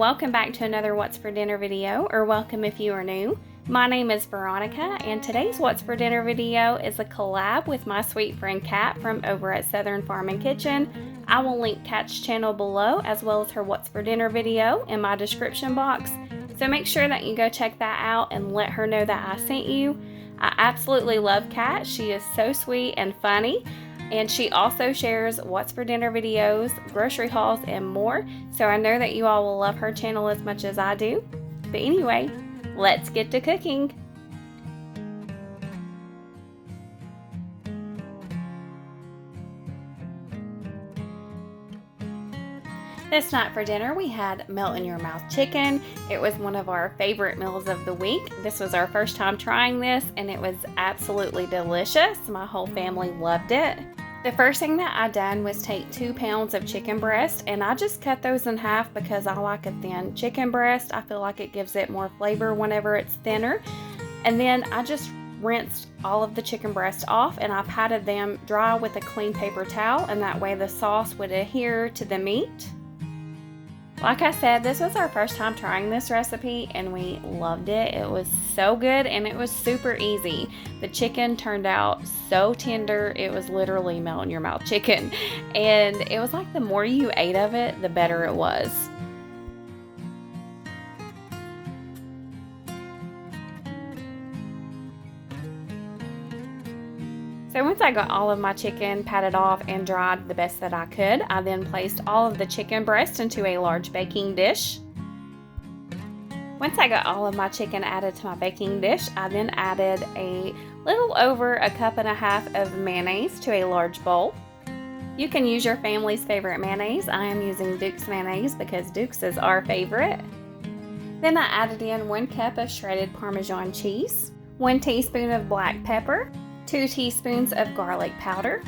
welcome back to another What's for Dinner video, or welcome if you are new. My name is Veronica, and today's What's for Dinner video is a collab with my sweet friend Katt from over at Southern Farm and Kitchen. I will link Katt's channel below, as well as her What's for Dinner video in my description box. So make sure that you go check that out and let her know that I sent you. I absolutely love Katt. She is so sweet and funny. And she also shares What's for Dinner videos, grocery hauls, and more. So I know that you all will love her channel as much as I do. But anyway, let's get to cooking. This night for dinner we had melt-in-your-mouth chicken. It was one of our favorite meals of the week. This was our first time trying this and it was absolutely delicious. My whole family loved it. The first thing that I done was take 2 pounds of chicken breast, and I just cut those in half because I like a thin chicken breast. I feel like it gives it more flavor whenever it's thinner. And then I just rinsed all of the chicken breast off and I patted them dry with a clean paper towel, and that way the sauce would adhere to the meat. Like I said, this was our first time trying this recipe and we loved it. It was so good and it was super easy. The chicken turned out so tender. It was literally melt-in-your-mouth chicken. And it was like the more you ate of it, the better it was. So once I got all of my chicken patted off and dried the best that I could, I then placed all of the chicken breast into a large baking dish. Once I got all of my chicken added to my baking dish, I then added a little over 1.5 cups of mayonnaise to a large bowl. You can use your family's favorite mayonnaise. I am using Duke's mayonnaise because Duke's is our favorite. Then I added in 1 cup of shredded Parmesan cheese, 1 teaspoon of black pepper, 2 teaspoons of garlic powder,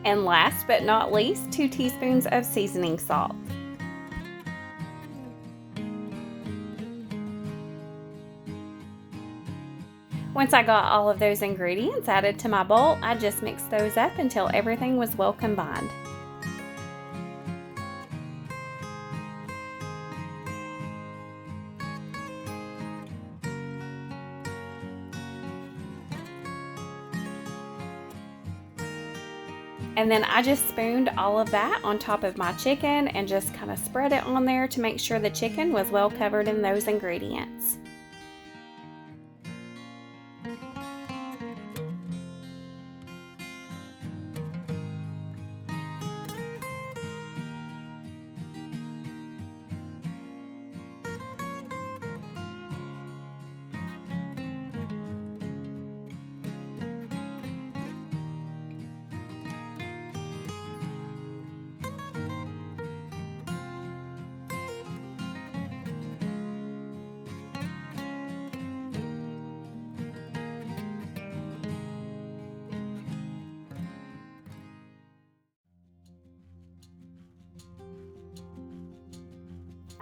and last but not least, 2 teaspoons of seasoning salt. Once I got all of those ingredients added to my bowl, I just mixed those up until everything was well combined. And then I just spooned all of that on top of my chicken and just kind of spread it on there to make sure the chicken was well covered in those ingredients.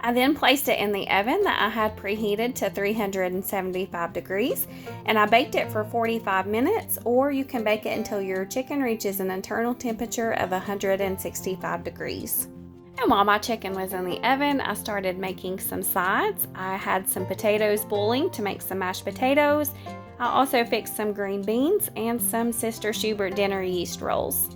I then placed it in the oven that I had preheated to 375 degrees, and I baked it for 45 minutes, or you can bake it until your chicken reaches an internal temperature of 165 degrees. And while my chicken was in the oven, I started making some sides. I had some potatoes boiling to make some mashed potatoes. I also fixed some green beans and some Sister Schubert dinner yeast rolls.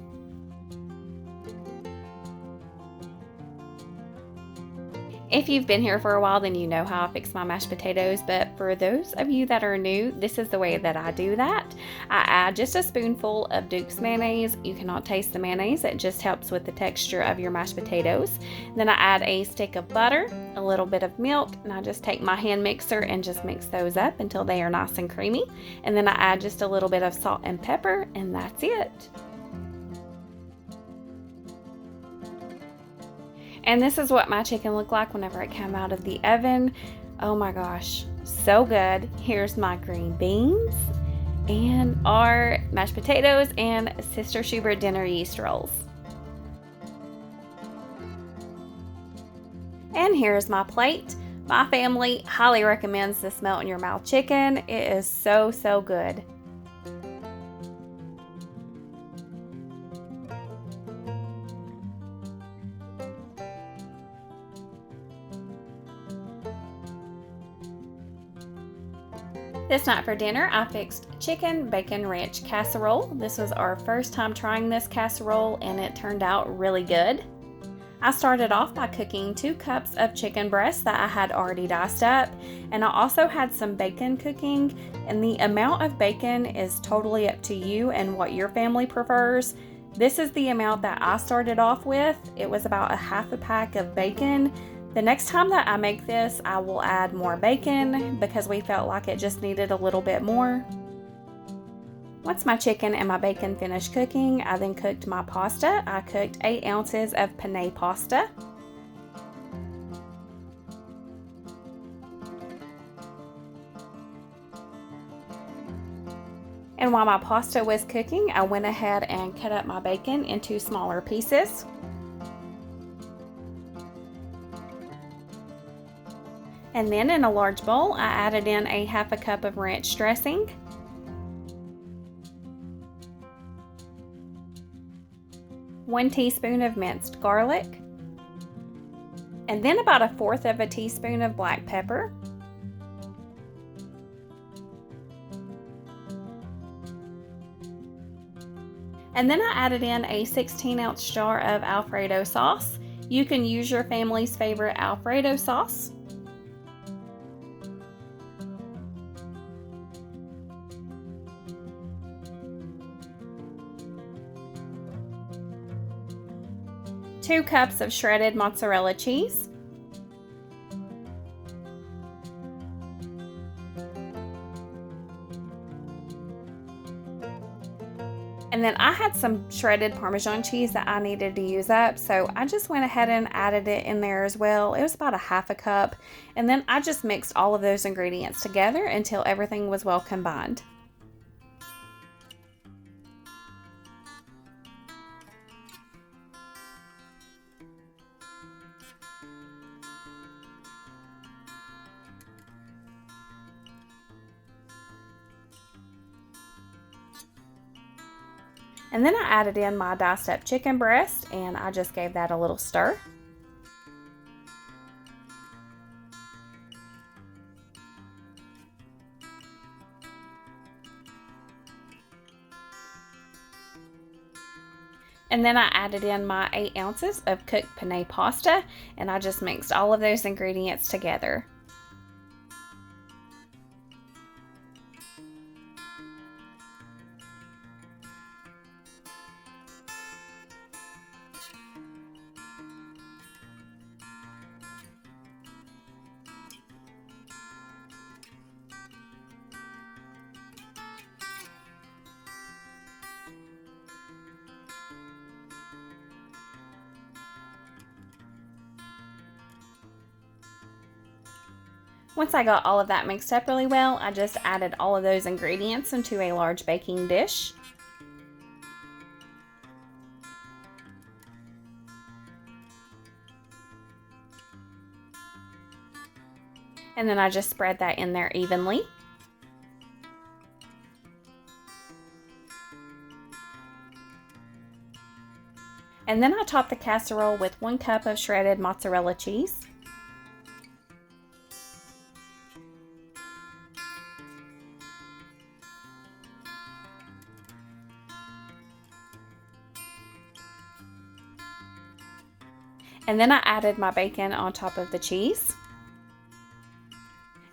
If you've been here for a while, then you know how I fix my mashed potatoes, but for those of you that are new, this is the way that I do that. I add just a spoonful of Duke's mayonnaise. You cannot taste the mayonnaise, it just helps with the texture of your mashed potatoes. Then I add a stick of butter, a little bit of milk, and I just take my hand mixer and just mix those up until they are nice and creamy. And then I add just a little bit of salt and pepper, and that's it. And this is what my chicken looked like whenever it came out of the oven. Oh my gosh, so good. Here's my green beans and our mashed potatoes and Sister Schubert dinner yeast rolls. And here's my plate. My family highly recommends this melt-in-your-mouth chicken. It is so good. This night for dinner, I fixed chicken bacon ranch casserole. This was our first time trying this casserole and it turned out really good. I started off by cooking 2 cups of chicken breast that I had already diced up, and I also had some bacon cooking, and the amount of bacon is totally up to you and what your family prefers. This is the amount that I started off with. It was about a half a pack of bacon. The next time that I make this, I will add more bacon because we felt like it just needed a little bit more. Once my chicken and my bacon finished cooking, I then cooked my pasta. I cooked 8 ounces of penne pasta. And while my pasta was cooking, I went ahead and cut up my bacon into smaller pieces. And then in a large bowl, I added in a half a cup of ranch dressing. 1 teaspoon of minced garlic, and then about 1/4 of a teaspoon of black pepper, and then I added in a 16-ounce jar of Alfredo sauce. You can use your family's favorite Alfredo sauce. Two cups of shredded mozzarella cheese, and then I had some shredded Parmesan cheese that I needed to use up, so I just went ahead and added it in there as well. It was about a half a cup, and then I just mixed all of those ingredients together until everything was well combined. And then I added in my diced up chicken breast and I just gave that a little stir. And then I added in my 8 ounces of cooked penne pasta and I just mixed all of those ingredients together. Once I got all of that mixed up really well, I just added all of those ingredients into a large baking dish. And then I just spread that in there evenly. And then I topped the casserole with 1 cup of shredded mozzarella cheese. And then I added my bacon on top of the cheese.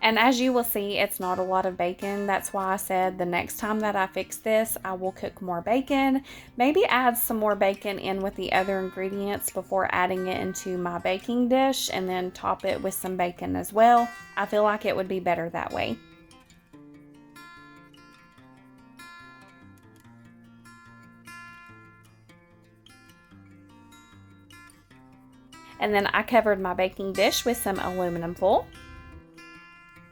And as you will see, it's not a lot of bacon. That's why I said the next time that I fix this, I will cook more bacon. Maybe add some more bacon in with the other ingredients before adding it into my baking dish and then top it with some bacon as well. I feel like it would be better that way. And then I covered my baking dish with some aluminum foil.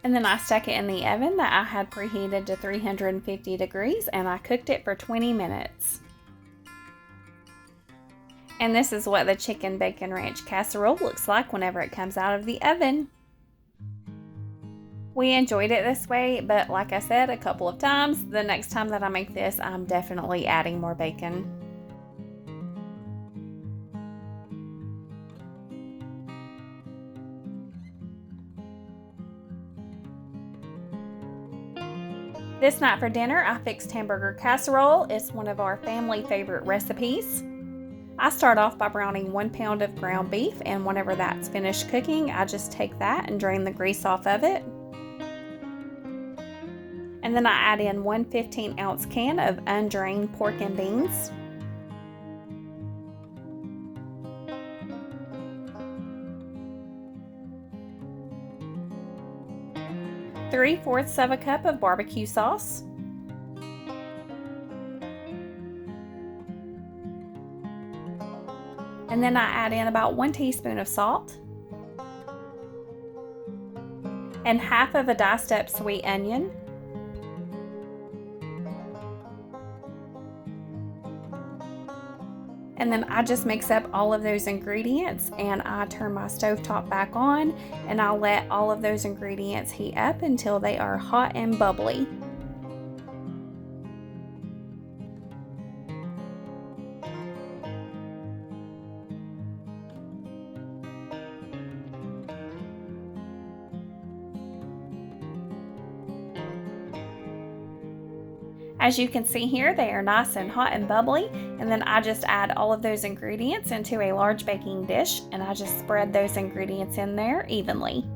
And then I stuck it in the oven that I had preheated to 350 degrees and I cooked it for 20 minutes. And this is what the chicken bacon ranch casserole looks like whenever it comes out of the oven. We enjoyed it this way, but like I said a couple of times, the next time that I make this, I'm definitely adding more bacon. This night for dinner, I fixed hamburger casserole. It's one of our family favorite recipes. I start off by browning 1 pound of ground beef, and whenever that's finished cooking, I just take that and drain the grease off of it. And then I add in 1 15-ounce can of undrained pork and beans. Three-fourths of a cup of barbecue sauce. And then I add in about 1 teaspoon of salt and half of a diced up sweet onion. And then I just mix up all of those ingredients and I turn my stovetop back on and I'll let all of those ingredients heat up until they are hot and bubbly. As you can see here, they are nice and hot and bubbly, and then I just add all of those ingredients into a large baking dish and I just spread those ingredients in there evenly.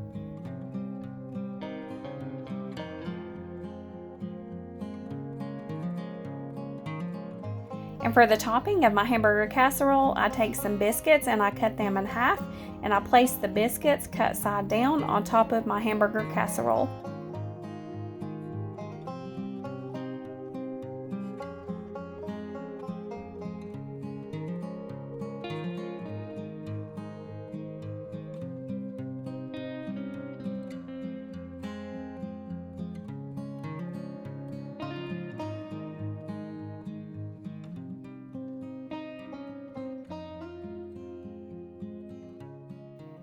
And for the topping of my hamburger casserole, I take some biscuits and I cut them in half, and I place the biscuits cut side down on top of my hamburger casserole.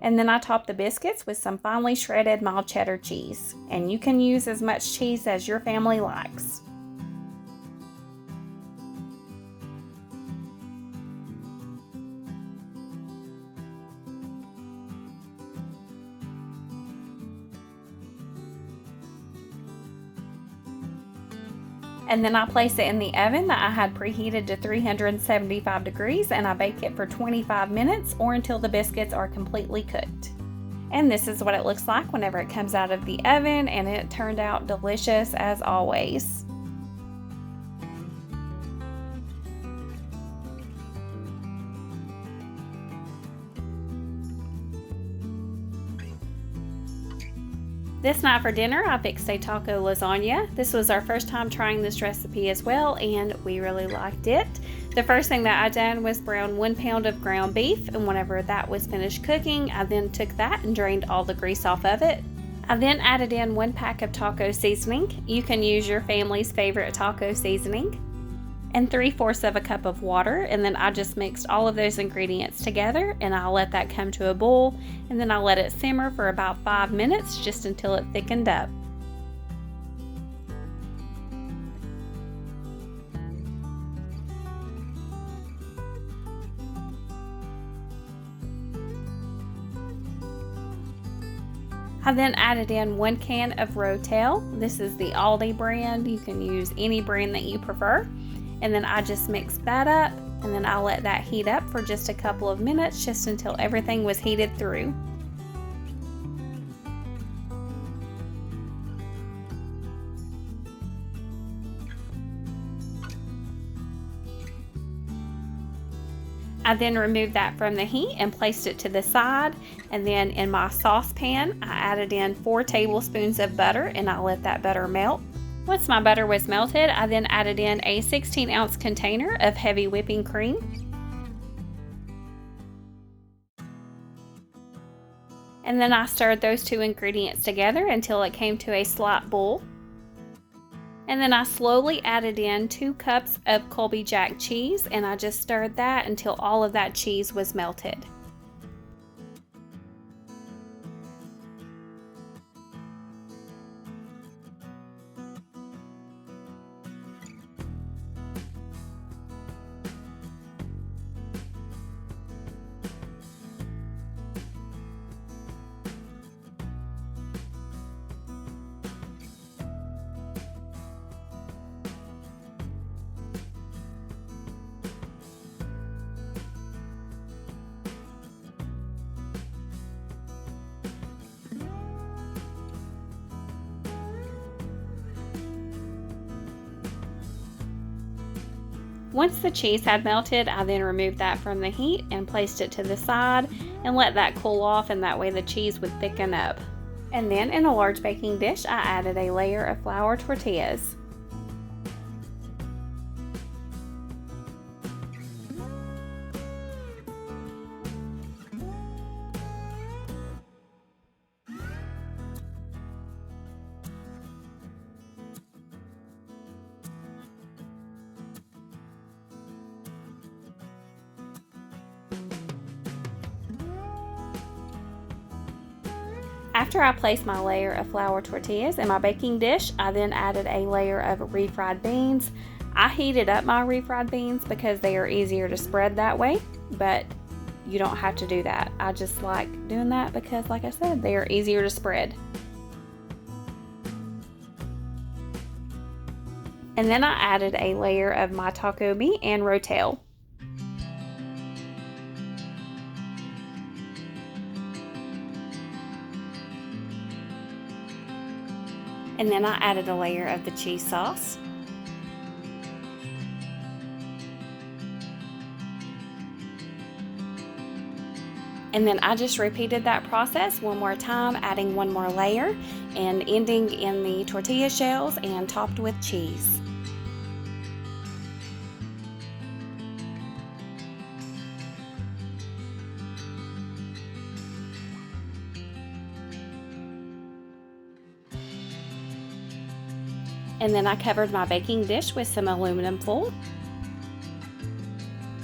And then I top the biscuits with some finely shredded mild cheddar cheese. And you can use as much cheese as your family likes. And then I place it in the oven that I had preheated to 375 degrees and I bake it for 25 minutes or until the biscuits are completely cooked. And this is what it looks like whenever it comes out of the oven, and it turned out delicious as always. This night for dinner, I fixed a taco lasagna. This was our first time trying this recipe as well, and we really liked it. The first thing that I done was brown 1 pound of ground beef, and whenever that was finished cooking, I then took that and drained all the grease off of it. I then added in 1 pack of taco seasoning. You can use your family's favorite taco seasoning. And 3/4 of a cup of water, and then I just mixed all of those ingredients together and I'll let that come to a boil, and then I'll let it simmer for about 5 minutes just until it thickened up. I then added in 1 can of Rotel. This is the Aldi brand. You can use any brand that you prefer. And then I just mixed that up, and then I'll let that heat up for just a couple of minutes just until everything was heated through. I then removed that from the heat and placed it to the side, and then in my saucepan I added in 4 tablespoons of butter and I let that butter melt. Once my butter was melted, I then added in a 16-ounce container of heavy whipping cream. And then I stirred those 2 ingredients together until it came to a slight boil. And then I slowly added in 2 cups of Colby Jack cheese, and I just stirred that until all of that cheese was melted. Once the cheese had melted, I then removed that from the heat and placed it to the side and let that cool off, and that way the cheese would thicken up. And then in a large baking dish, I added a layer of flour tortillas. After I placed my layer of flour tortillas in my baking dish, I then added a layer of refried beans. I heated up my refried beans because they are easier to spread that way, but you don't have to do that. I just like doing that because, like I said, they are easier to spread. And then I added a layer of my takomi and rotel. And then I added a layer of the cheese sauce. And then I just repeated that process one more time, adding one more layer and ending in the tortilla shells and topped with cheese. And then I covered my baking dish with some aluminum foil.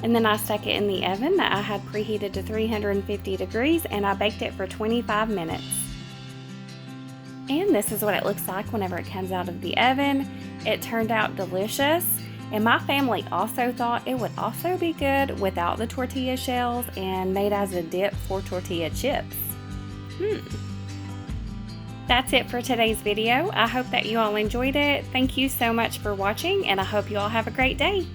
And then I stuck it in the oven that I had preheated to 350 degrees, and I baked it for 25 minutes. And this is what it looks like whenever it comes out of the oven. It turned out delicious, and my family also thought it would also be good without the tortilla shells and made as a dip for tortilla chips. That's it for today's video. I hope that you all enjoyed it. Thank you so much for watching, and I hope you all have a great day.